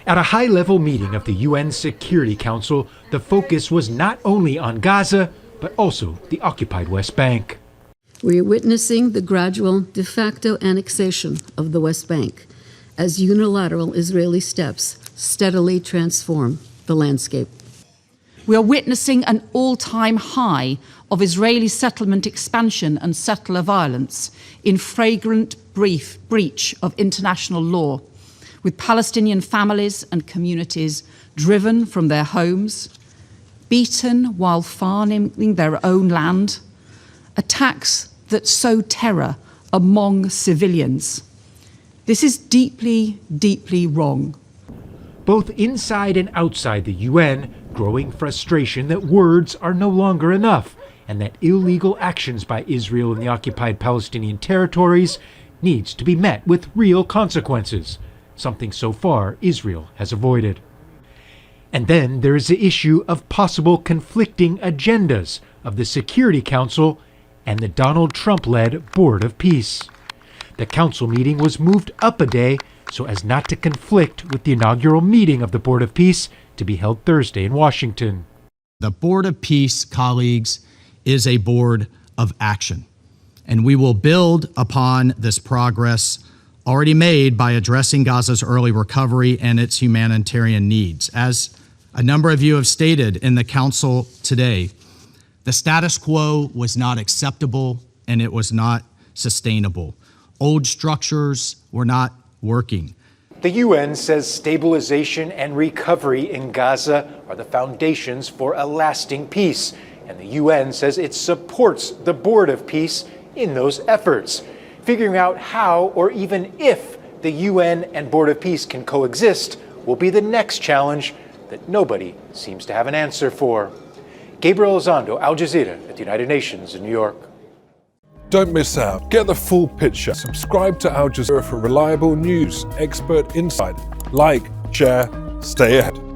At a high-level meeting of the UN Security Council, the focus was not only on Gaza, but also the occupied West Bank. We are witnessing the gradual de facto annexation of the West Bank as unilateral Israeli steps steadily transform the landscape. We are witnessing an all-time high of Israeli settlement expansion and settler violence in flagrant breach of international law, with Palestinian families and communities driven from their homes, beaten while farming their own land, attacks that sow terror among civilians. This is deeply, deeply wrong. Both inside and outside the UN, growing frustration that words are no longer enough and that illegal actions by Israel in the occupied Palestinian territories needs to be met with real consequences, something so far Israel has avoided. And then there is the issue of possible conflicting agendas of the Security Council and the Donald Trump-led Board of Peace. The council meeting was moved up a day so as not to conflict with the inaugural meeting of the Board of Peace to be held Thursday in Washington. The Board of Peace, colleagues, is a board of action, and we will build upon this progress already made by addressing Gaza's early recovery and its humanitarian needs. As a number of you have stated in the council today, the status quo was not acceptable and it was not sustainable. Old structures were not working. The UN says stabilization and recovery in Gaza are the foundations for a lasting peace, and the UN says it supports the Board of Peace in those efforts. Figuring out how or even if the UN and Board of Peace can coexist will be the next challenge that nobody seems to have an answer for. Gabriel Elizondo, Al Jazeera at the United Nations in New York. Don't miss out. Get the full picture. Subscribe to Al Jazeera for reliable news, expert insight. Like, share, stay ahead.